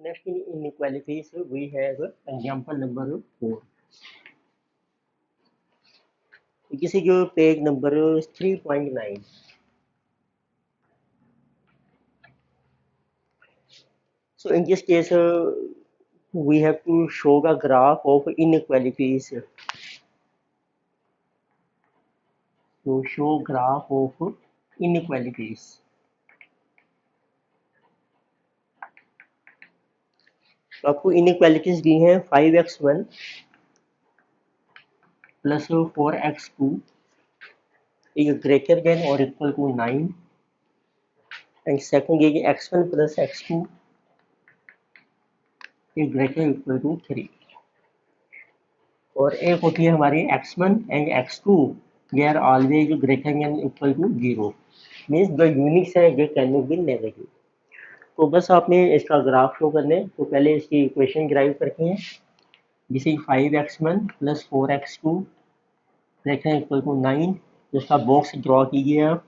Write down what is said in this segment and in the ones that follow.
Next in inequalities, we have example number 4. This is your page number 3.9. So in this case, we have to show the graph of inequalities. To show graph of inequalities. तो आपको inequalities दी हैं 5x1 plus 4x2 is greater than or equal to 9, and second is x1 plus x2 is greater or equal to 3, और एक होती है हमारी x1 and x2 they are always greater than or equal to 0, means the units है they cannot be negative. तो बस आपने इसका ग्राफ शो करने, तो पहले इसकी इक्वेशन डिराइव करते हैं. This is 5x1 plus 4x2 greater equal to 9. इसका बॉक्स ड्रॉ कीजिए आप.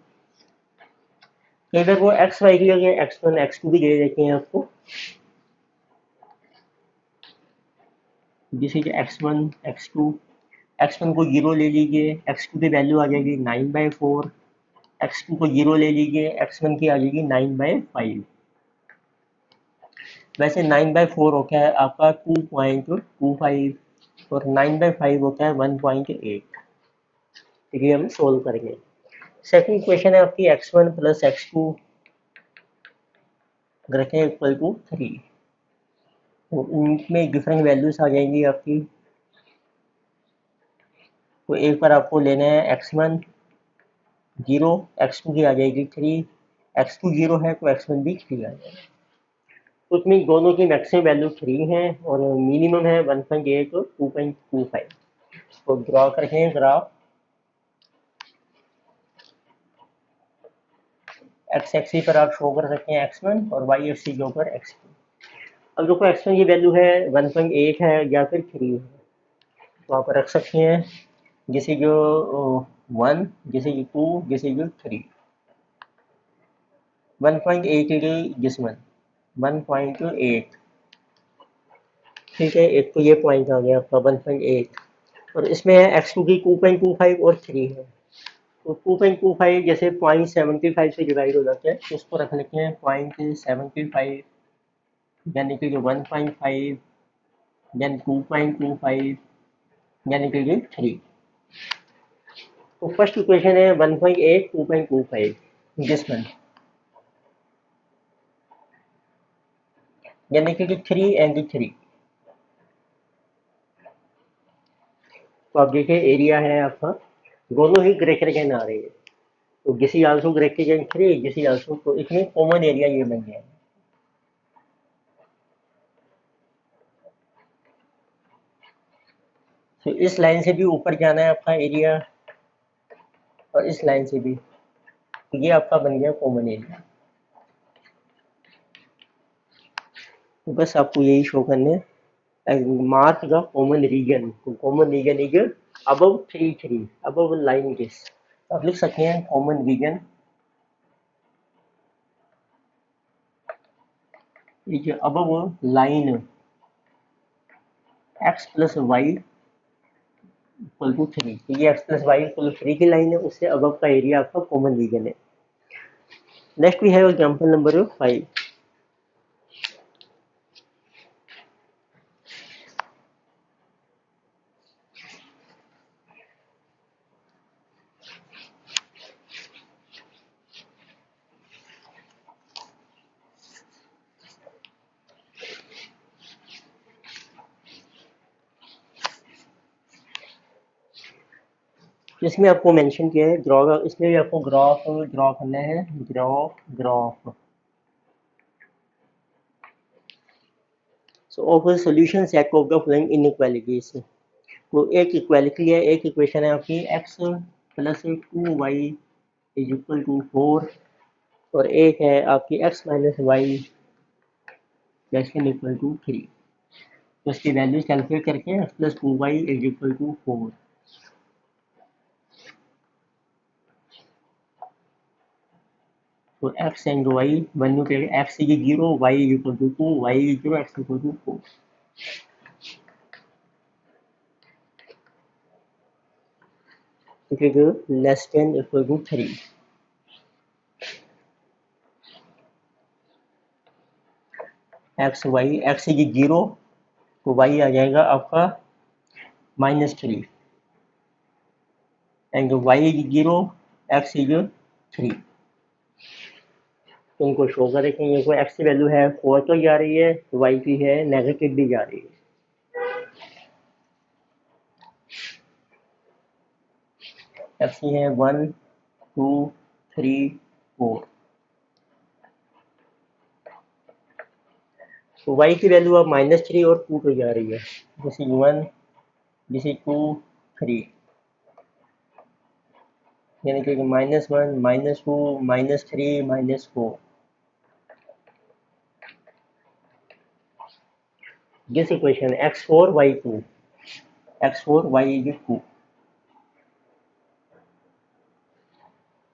अगर वो एक्स वाई की जगह x1 x2 भी दे देते हैं आपको. This is x1 x2. x1 को 0 ले लीजिए, x2 की वैल्यू आ जाएगी 9/4. x2 को 0 ले लीजिए, x1 की आ जाएगी 9/5. वैसे 9/4 होता है आपका 2.25 और 9/5 होता है 1.8. ये हम सोल्व करेंगे. सेकंड क्वेश्चन है आपकी x1 plus x2 greater equal to 3. तो इनमें डिफरेंट वैल्यूज आ जाएंगी आपकी. तो एक बार आपको लेना है x1 0, x2 की आ जाएगी 3. x2 0 है तो x1 भी 3 आ जाएगा. तो उसमें दोनों की मैक्सिमम वैल्यू 3 है और मिनिमम है 1.8 और 2.25. तो ड्रॉ करते हैं ग्राफ. एक्स एक्सिस पर आप शो कर सकते हैं x1 और वाई एक्सिस के ऊपर x2. अब देखो x1 की वैल्यू है 1.8 है या फिर 3 है, तो आप रख सकते हैं जैसे जो 1, जैसे कि 2, जैसे जो 3. 1.8 जिसमें 1.8, ठीक है. एक तो ये पॉइंट आ गया आपका 1.8, और इसमें है x2 की 2.25 और 3 है. तो 2.25 जैसे 0.75 से डिवाइड हो जाता है, तो उसको रख लेते हैं 0.75, यानी कि जो 1.5, देन 2.25, यानी कि 3. तो फर्स्ट इक्वेशन है 1.8 2.25 जिसमें, यानी कि 3 एंड 3. तो आप देखिए एरिया है आपका, दोनों ही ग्रेटर देन आ रही है. तो this is also greater than 3, this is also. तो इसमें कॉमन एरिया ये बन गया. तो इस लाइन से भी ऊपर जाना है आपका एरिया, और इस लाइन से भी. तो ये आपका बन गया कॉमन एरिया. तो बस आपको यही शो करने हैं. Mark the common region. तो common region is above 3, above line this. आप लिख सकते हैं common region is above line x plus y equal to 3. ये x plus y equal to 3 की लाइन है, उससे above का एरिया आपका common region है. Next we have example number 5. इसमें आपको मेंशन किया है ड्रॉ, इसमें भी आपको ग्राफ ड्रॉ करना है. Graph so of solution set of the following inequalities. तो एक इक्वालिटी है, एक इक्वेशन है आपकी x plus 2y is equal to 4, और एक है आपकी x minus y less than equal to 3. तो इसकी वैल्यूज कैलकुलेट करके x plus 2y is equal to 4. तो एक्स एंड वाई वैल्यू पे x is 0, y is equal to 2, y is 0, x equal to 4। It is less than equal to 3। X Y, x is 0 तो y आ जाएगा आपका -3 and y is 0, x is 3। तो इनको show कर देखेंगे, कोई एक्स की वैल्यू है 4 तो जा रही है, वाई की है नेगेटिव भी जा रही है। एक्स की है 1 2 3 4, तो वाई की वैल्यू अब -3 और 2 पे जा रही है। दिस इज 1, दिस इज 2 3, यानी कि -1 -2 -3 -4। This equation x4 y2, x4 y is 2,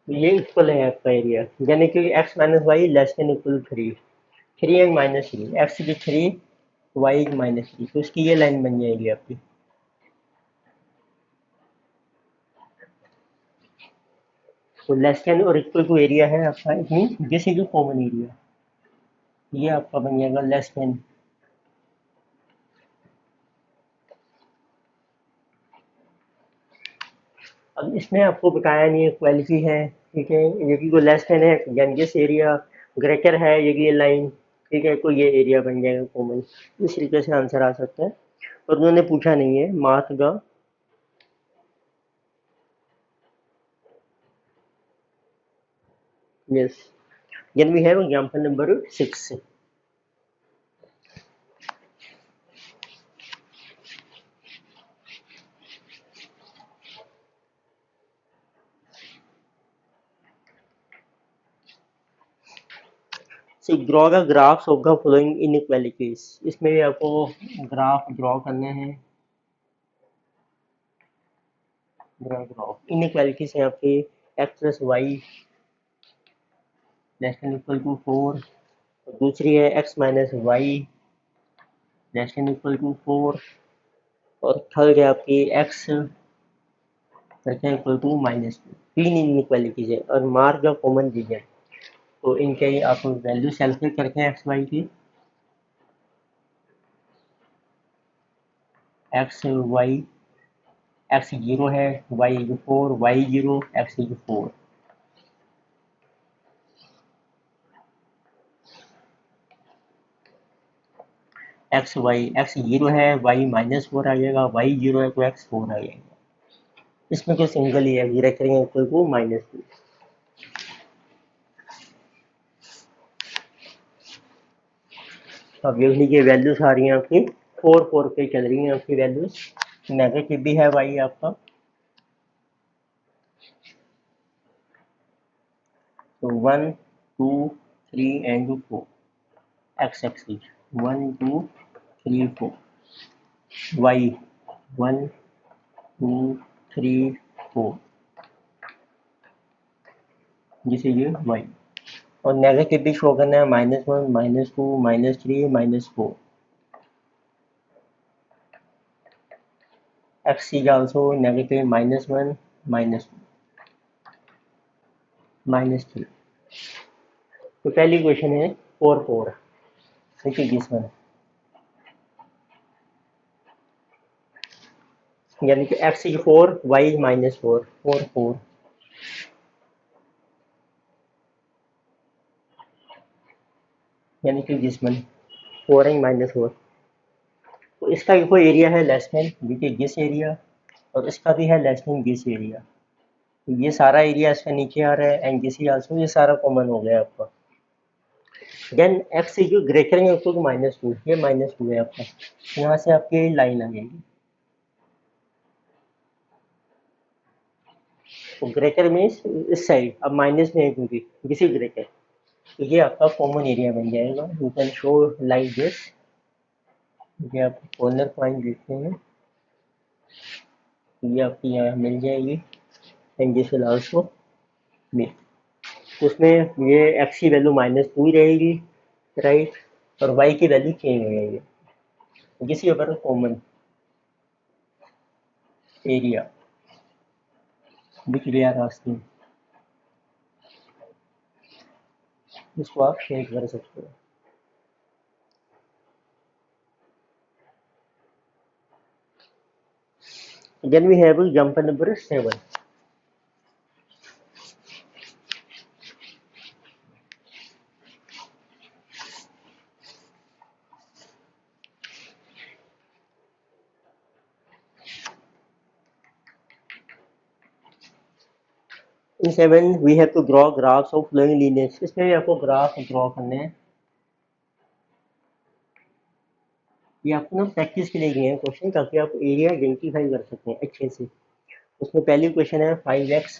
ये इक्वल है आपका एरिया, यानी कि x minus y less than equal 3, 3 and -3, x is 3 y is -3, तो इसकी ये लाइन बन जाएगी आपकी। तो लेस देन और इक्वल टू एरिया है आपका, it mean this is common area, ये आपका बन जाएगा लेस देन। अब इसमें आपको बताया नहीं इक्वालिटी है, ठीक है, यदि को लेस देन है यानी दिस एरिया, ग्रेटर है यदि ये लाइन, ठीक है, तो ये एरिया बन जाएगा कॉमन। इस तरीके से आंसर आ सकता है, और उन्होंने पूछा नहीं है mark the. Yes, then we have example number 6. So draw the graphs of the following inequalities, इसमें भी आपको ग्राफ ड्रॉ करने हैं। ग्राफ इनइक्वालिटीज है आपकी x plus y less than equal to 4, दूसरी है x minus y less than equal to 4, और थर्ड है आपकी x इक्वल टू -2। तीन इनइक्वालिटीज है और मार्क द कॉमन रीजन, तो इनके आप वैल्यू कैलकुलेट करते हैं एक्स वाई की। एक्स वाई, एक्स 0 है, y 4, y 0, x 4। X Y, x 0 है, वाई -4 आ जाएगा, वाई 0 है तो एक्स 4 आ जाएगा। इसमें कोई सिंगल ही है, जीरो करेंगे इक्वल टू -2। अब देख लीजिए वैल्यूज आ रही हैं आपकी 4 पे चल रही हैं आपकी वैल्यूज, नेगेटिव भी है वाई आपका। तो 1 2 3 एंड 4, एक्स एक्सिस 1 2 3 4, वाई 1 2 3 4, जिसे ये वाई, और नेगेटिव भी शो करना है -1 -2 -3 -4। x is also negative -1 -2 -3। तो पहली क्वेश्चन है 4 4, ठीक है दिस वन, यानी कि x is 4 y is -4, 4 4, यानी कि दिस वन 4 एंड -4। तो इसका कोई एरिया है लेस देन, देखिए दिस एरिया, और इसका भी है लेस देन दिस एरिया, तो ये सारा एरिया इसका नीचे आ रहा है एंड दिस इज आल्सो, ये सारा कॉमन हो गया आपका। Then x is greater than equal to -2, ये -2 है आपका, यहाँ से आपकी लाइन आ जाएगी। तो ग्रेटर मीन्स इस साइड, अब माइनस में है क्योंकि दिस इज ग्रेटर, तो ये आपका कॉमन एरिया बन जाएगा। You can show like this, ये आप कॉर्नर पॉइंट देखते हैं, ये आपकी यहाँ मिल जाएगी एंड दिस विल आल्सो मिल। तो उसमें ये एक्स की वैल्यू -2 ही रहेगी, राइट, और वाई की वैल्यू चेंज हो जाएगी। किसी ऊपर कॉमन एरिया दिख गया रास्ते, इसको आप शेयर कर सकते हो। Then we have example number 7. In 7 we have to draw graphs of flowing linears. इसमें भी आपको ग्राफ ड्रॉ करने हैं। ये आपको ना प्रैक्टिस के लिए दिए हैं क्वेश्चन, ताकि आप एरिया आइडेंटिफाई कर सकते हैं अच्छे से। उसमें पहली क्वेश्चन है 5x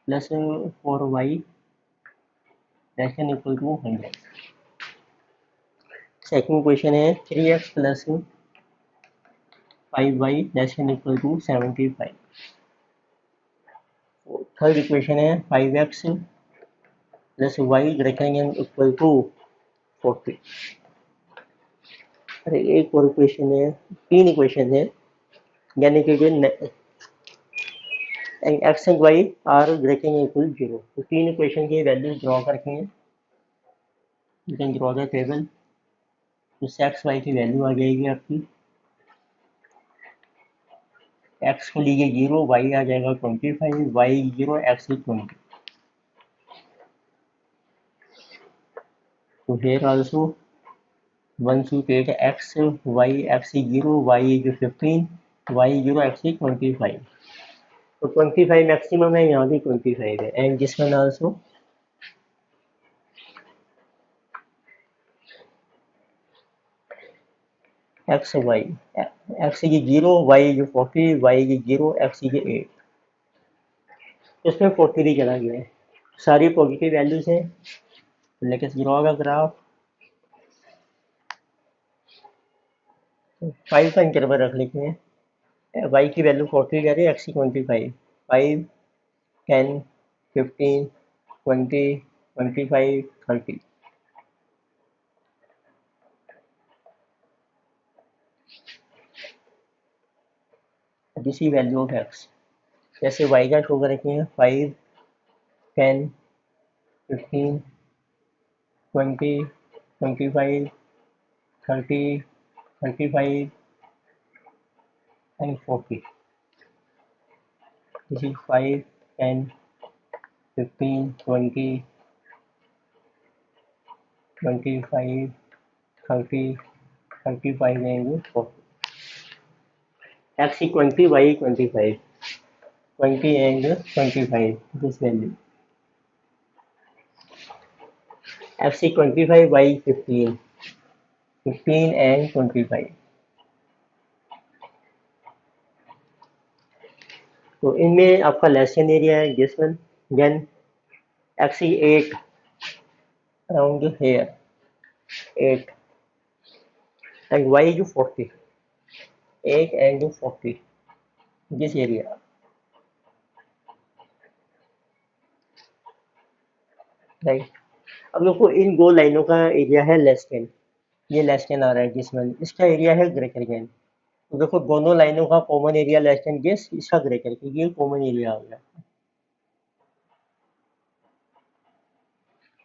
plus 4y less than equal to 100। Second question है 3x plus 5y less than equal to 75। Third equation है 5x plus y greater than equal to 40। अरे एक और इक्वेशन है, तीन इक्वेशन है, यानी कि x and y are greater than equal 0। तो तीन इक्वेशन की वैल्यू ड्रॉ करके हैं। You can draw the table. तो एक्स वाई की वैल्यू आ जाएगी आपकी, एक्स को लीजिए 0, वाई आ जाएगा 25, वाई 0, एक्स इज 20। तो hair also 1 to 8 x, y x is 0, y is 15, y 0, x is 25। तो 25 मैक्सिमम है, यहाँ भी 25 है। And this one also x Y, x is 0, y is 40, y is 0, x is 8। इसमें 40 भी चला गया है। सारी पॉजिटिव वैल्यूज हैं। लेके ड्रॉ का ग्राफ 5 का इंटरवल रख लेते हैं। वाई की वैल्यू 40 जा रही है, एक्स की 25, 5, 10, 15, 20, 25, 30। This is value of x. जैसे वाई का शो करेंगे 5, 10, 15, 20, 25, 30, 35 and 40। This is 5, 10, 15, 20, 25, 30, 35 and 40। X is 20, Y is 25, 20 and 25, this value। X is 25, Y is 15, 15 and 25। तो इनमें आपका लेसन एरिया है this one. Then x is 8 around here 8 and y is 40, 8 and 40 this area, right. अब देखो इन दो लाइनों का area है लेस देन, ये लेस देन आ रहा है दिस वन, इसका एरिया है ग्रेटर देन। तो देखो दोनों लाइनों का common area less than this, इसका ग्रेटर, तो ये कॉमन एरिया आ गया।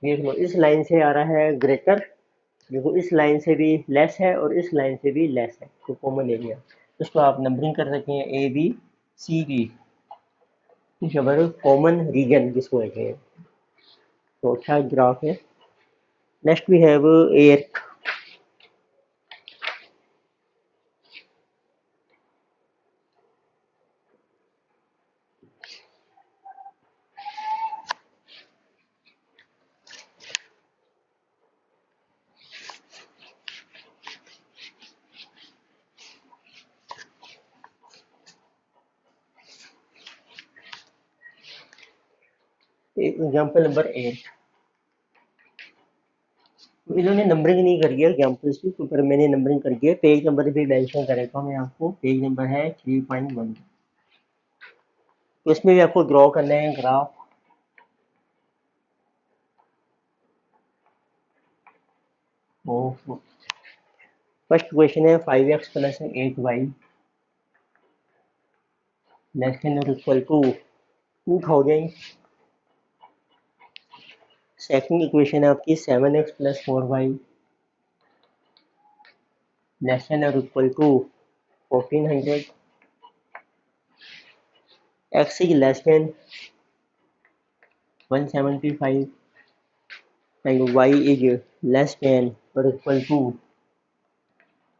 देख लो इस लाइन से आ रहा है ग्रेटर, देखो इस लाइन से भी लेस है और इस लाइन से भी लेस है, तो कॉमन एरिया। इसको आप नंबरिंग कर सकते हैं A B C D, common region जिसको कहते हैं। तो अच्छा ग्राफ है। Next we have here. Example number 8। इन्होंने नंबरिंग नहीं करी है एग्जाम्पल्स की, पर मैंने नंबरिंग करी है। पेज नंबर भी मेंशन करेगा मैं आपको, पेज नंबर है 3.1। तो इसमें भी आपको ड्रॉ करना है ग्राफ फर्स्ट क्वेश्चन है 5x plus 8y less than और इक्वल टू 2000। सेकंड इक्वेशन है आपकी 7x plus 4y less than और equal to 1400। x is less than 175 and y is less than or equal to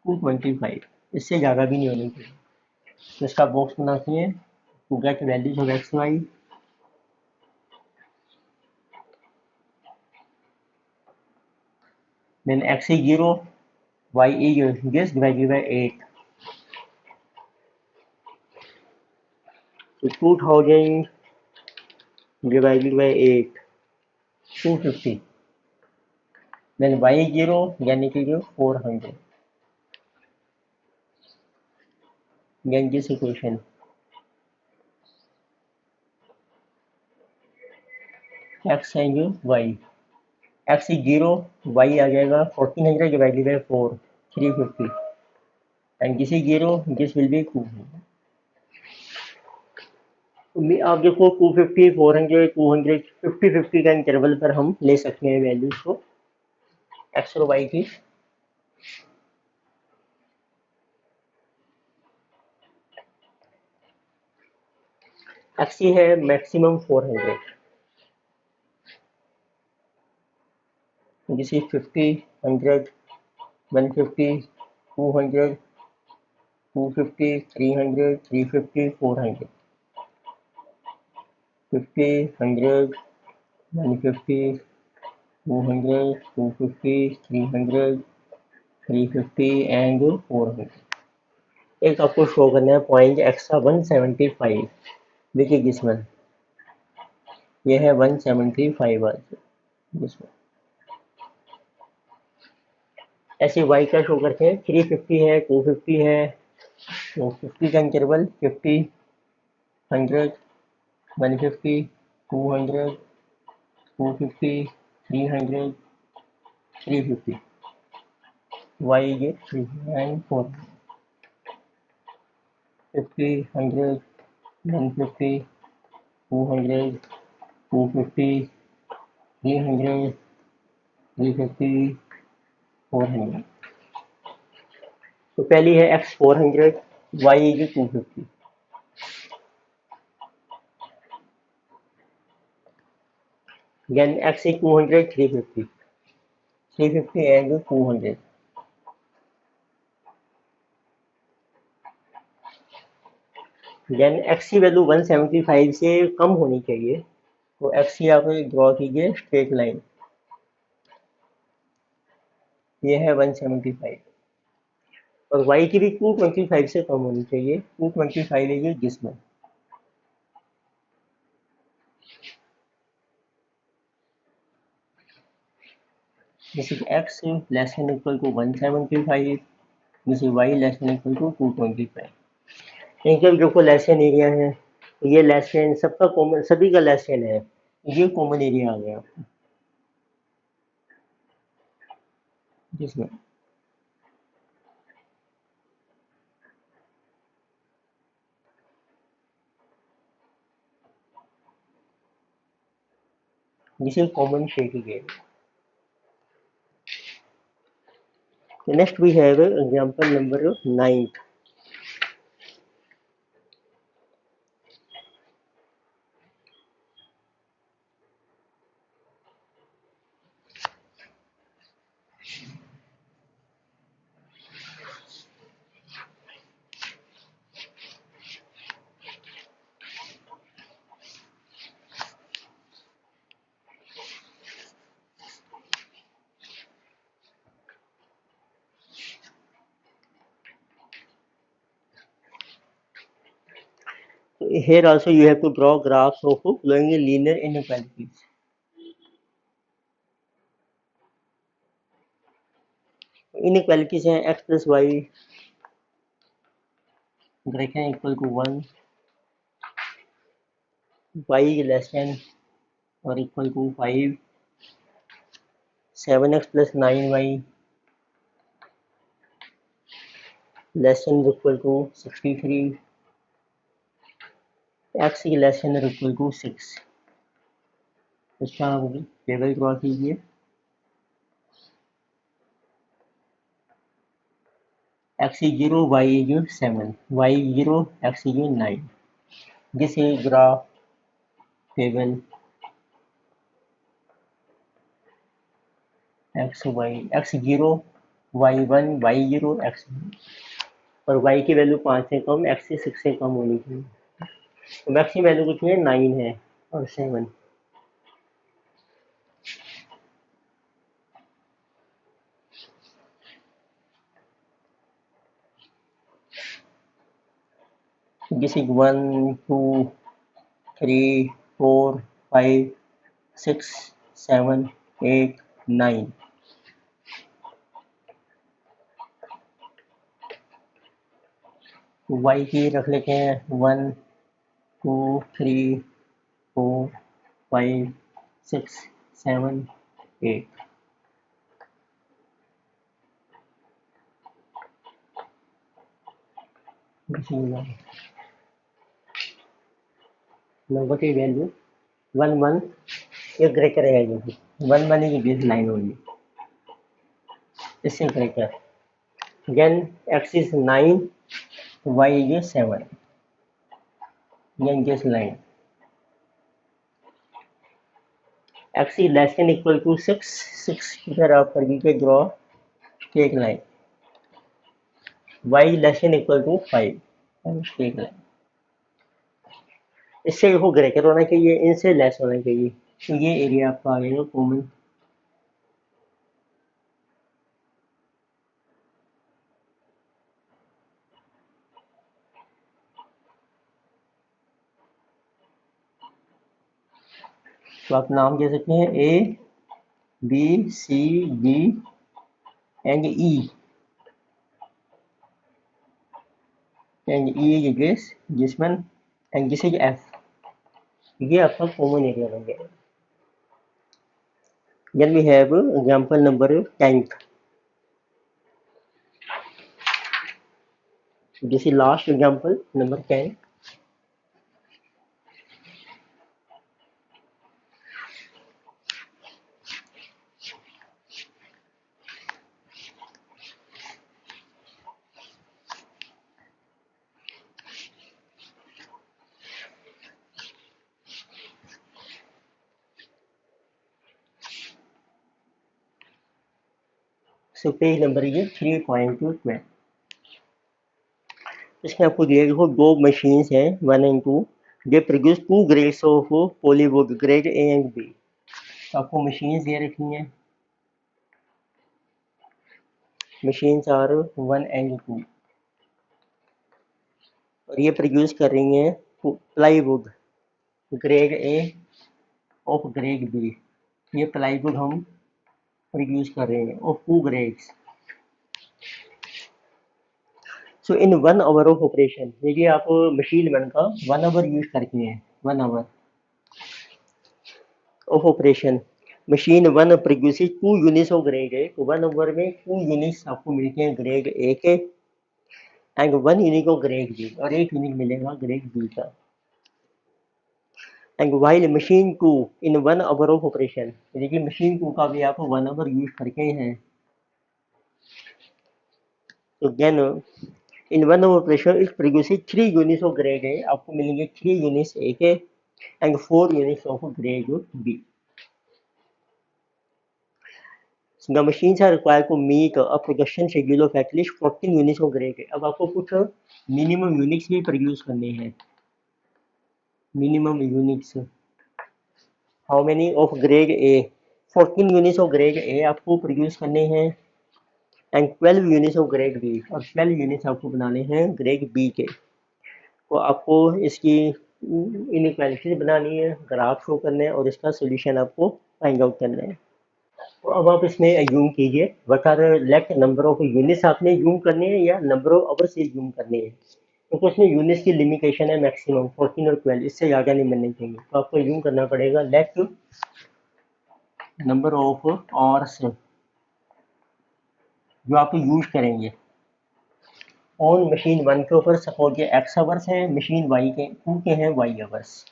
225। इससे ज़्यादा भी नहीं होनी चाहिए। तो इसका बॉक्स बनाते हैं to get values of x y. Then x is 0, y is this divided by 8। तो 2000 divided by 8 250। Then y is 0 यानी कि 400। Then this equation x and y। x is 0, y आ जाएगा 1400 divided by 4 350 and this is 0, this will be 200। आप देखो 250 400 200 50 50 का interval पर हम ले सकते हैं वैल्यूज को एक्स और वाई की। एक्स है मैक्सिमम 400, दिस इज 50 100 150 200 250 300 350 400 50 100 150 200 250 300 350 एंड 400। एक आपको शो करना है पॉइंट एक्स का 175। देखिए किस्मत ये है 175 आज जिसमें ऐसे वाई का शो करते हैं 350 है 250 है तो 50 का इंटरवल 50 100 150 200 250 300 350 वाई ये 3 एंड 4 50 100 150 200 250 300 350 400। तो पहली है x 400 y is 250। Then x is 200 350 350 and 200। देन x की वैल्यू 175 से कम होनी चाहिए तो x की आप ड्रॉ कीजिए स्ट्रेट लाइन। ये है 175 और y की भी 225 से कम होनी चाहिए। 225 है ये जिसमें this is x less than equal to 175, this is y less than equal to 225। इनके जो लेसन एरिया है ये लेसन सबका कॉमन, सभी का लेसन है, ये कॉमन एरिया आ गया जिसमें जिसे कॉमन शेकिंग है। Next we have example number 9। Here also you have to draw graphs of flowing linear inequalities। Inequalities हैं x plus Y bracket equal to 1, y less than और equal to 5, 7x plus 9y less than equal to 63, X less than equal to 6। इसका table draw कीजिए। x is 0, y is 7, y is 0, x is 9. This is graph table x y, x 0, y 1, y 0, x, और y की value 5 से कम, x से 6 से कम होनी चाहिए। तो x की वैल्यू कितनी है, 9 है और 7। This is 1, 2, 3, 4, 5, 6, 7, 8, 9। y की रख लेते हैं 1, 2, 3, 4, 5, 6, 7, 8। नंबर की वैल्यू 1, 1 ये ग्रेटर रहेगी, 1, 1 की बेस लाइन होगी, इससे greater. Then x is 9, y is 7, then this line x is less than equal to 6, 6 की तरह आप करके ड्रॉ एक line, y less than equal to 5, एक लाइन। इससे देखो ग्रेटर होना चाहिए, इनसे लेस होना चाहिए, तो ये एरिया आपका आ जाएगा कॉमन। तो आप नाम दे सकते हैं A, B, C, D and E, and E is this one, and this is F। ये आपका कॉमन एरिया बन गया। Then we have example number 10. This is last example number 10. So page number is 3.12। इसमें आपको दिया देखो दो machines हैं 1 and 2, they produce 2 grades of Pollywood, grade A and B। तो आपको मशीन्स दे रखी हैं, मशीन्स आर 1 and 2, और ये प्रोड्यूस कर रही हैं plywood grade A of grade B। ये प्लाईवुड हम प्रोड्यूस कर रहे हैं of 2 grades. So in 1 hour of operation, देखिए आप मशीन 1 का 1 आवर यूज करते हैं, 1 hour of operation machine 1 produces 2 units of grade ए। तो 1 आवर में 2 यूनिट्स आपको मिलते हैं ग्रेड ए के, and 1 unit of grade B, और 1 यूनिट मिलेगा ग्रेड बी का। And while machine 2 in 1 hour of operation, देखिए मशीन 2 का भी आप 1 आवर यूज करके हैं, तो then in 1 hour operation it produces 3 units of grade A, आपको मिलेंगे 3 यूनिट्स ए के and 4 units of grade B. The machines are required to meet a production schedule of at least 14 units of grade A। अब आपको कुछ minimum units भी produce करने हैं, minimum units how many of grade A, 14 units of grade A आपको produce करने हैं, and 12 units of grade B, और 12 यूनिट्स आपको बनाने हैं ग्रेड बी के। तो आपको इसकी इनइक्वालिटीज बनानी है, ग्राफ शो करना है, और इसका सोल्यूशन आपको फाइंड आउट करना है। तो अब आप इसमें यूम कीजिए, what are left number of units आपने यूम करने हैं या नंबर ऑफ आवर्स यूम करने हैं। तो इसमें यूनिट्स की लिमिटेशन है मैक्सिमम 14 और 12, इससे ज़्यादा नहीं बनने चाहिए। तो आपको यूम करना पड़ेगा लेफ्ट नंबर ऑफ आवर्स जो आप यूज करेंगे, ऑन मशीन 1 के ऊपर सपोज ये x आवर्स हैं, मशीन y के 2 के हैं y आवर्स।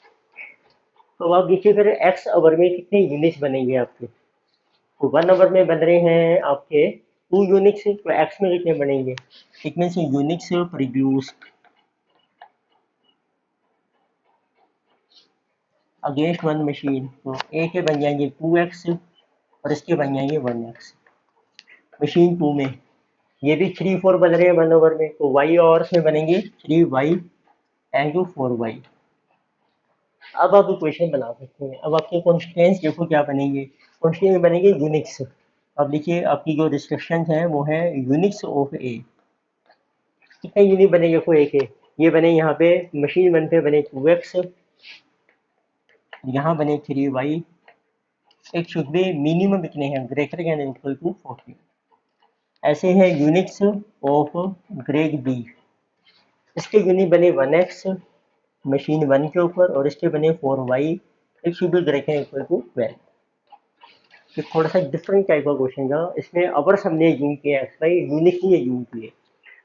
तो आप देखिए फिर x आवर में कितने यूनिट्स बनेंगे आपके। तो 1 आवर में बन रहे हैं आपके 2 यूनिट्स, तो x में कितने बनेंगे। It means units produced against one machine, तो ए के बन जाएंगे 2x और इसके बन जाएंगे 1x। मशीन 2 में ये भी 3-4 बन रहे हैं 1 ओवर में, तो y आवर्स में बनेंगे 3y एंड 4y। अब आप इक्वेशन बना सकते हैं। अब आपके कॉन्स्टेंट्स देखो क्या बनेंगे, कॉन्स्टेंट बनेंगे यूनिट्स। अब देखिए आपकी जो रिस्ट्रिक्शन है वो है यूनिट्स ऑफ ए। कितने यूनिट बनेंगे देखो ए के, ये बने यहाँ पे मशीन 1 पे बने 2x, यहाँ बने 3y। एक शुड बी मिनिमम कितने हैं, ग्रेटर देन इक्वल टू 40। ऐसे हैं यूनिट्स ऑफ ग्रेड बी। इसके यूनिट बने 1x मशीन 1 के ऊपर और इसके बने 4y। एक should be greater than equal to 12। ये थोड़ा सा डिफरेंट टाइप का क्वेश्चन था। इसमें अवर्स हमने यूज किए एक्स वाई, यूनिट नहीं यूज किए।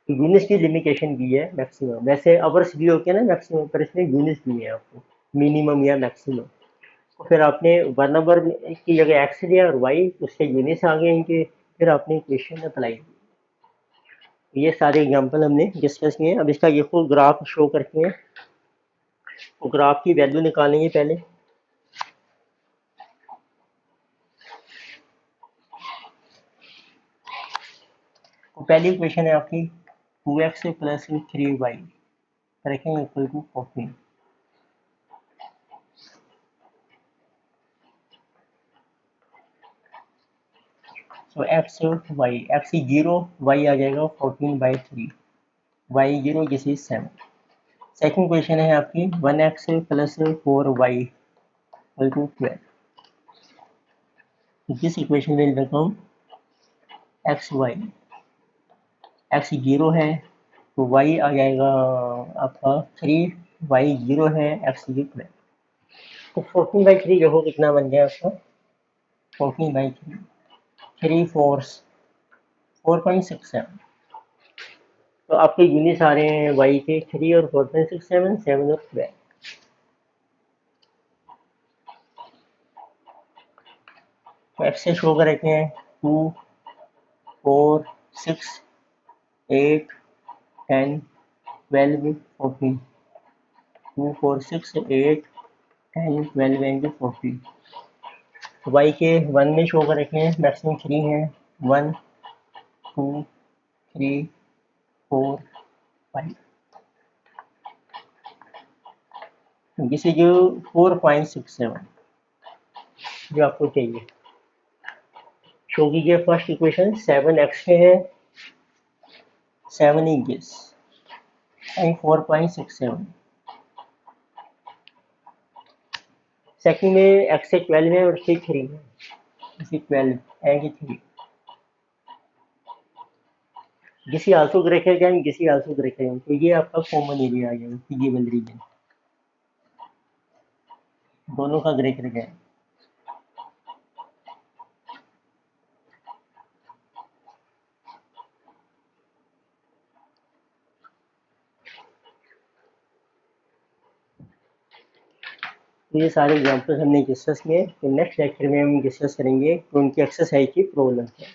तो यूनिट की लिमिटेशन दी है मैक्सिमम, वैसे अवर्स भी होते हैं ना मैक्सिमम, पर इसमें यूनिट दी है आपको मिनिमम या मैक्सिमम। तो फिर आपने 1 आवर की जगह एक्स लिया और वाई, उसके यूनिट्स आ गए इनके, फिर आपने इक्वेशन अप्लाई की। ये सारे एग्जांपल हमने डिस्कस किए। अब इसका ये फुल ग्राफ शो करते हैं। तो ग्राफ की वैल्यू निकालेंगे पहले। तो पहली इक्वेशन है आपकी 2x प्लस 3y रखेंगे equal to 14। So X Y, x 0, Y आ जाएगा 14/3, Y 0, this is 7। Second question है आपकी 1x plus 4y equal to 12। This equation will become X Y, x 0 है तो y आ जाएगा आपका 3, y 0 है, x 12। तो 14/3 देखो कितना बन गया आपका, 14/3, 3 4 4.67। तो आपके यूनिट्स आ रहे हैं y के 3 और 4.67, 7 और 12। तो x से शो करते हैं 2 4 6 8 10 12 14, 2 4 6 8 10 12 एंड 14। तो y के 1 में शो कर रखे हैं, मैक्सिमम 3 है, 1 2 3 4 5। दिस इज 4.67 जो आपको चाहिए। शो कीजिए फर्स्ट इक्वेशन, 7x के है 7 इंचेस एंड 4.67। सेकंड में x से 12 है और 6 3 है, इसी 12 एंड 3। किसी आल्सो ग्रेटर देन, किसी आल्सो ग्रेटर देन, तो ये आपका कॉमन एरिया आ जाएगा, फिजिबल रीजन दोनों का ग्रेटर देन। तो ये सारे एग्जांपल्स हमने डिस्कस किए। तो नेक्स्ट लेक्चर में हम डिस्कस करेंगे तो उनकी एक्सरसाइज की प्रॉब्लम है।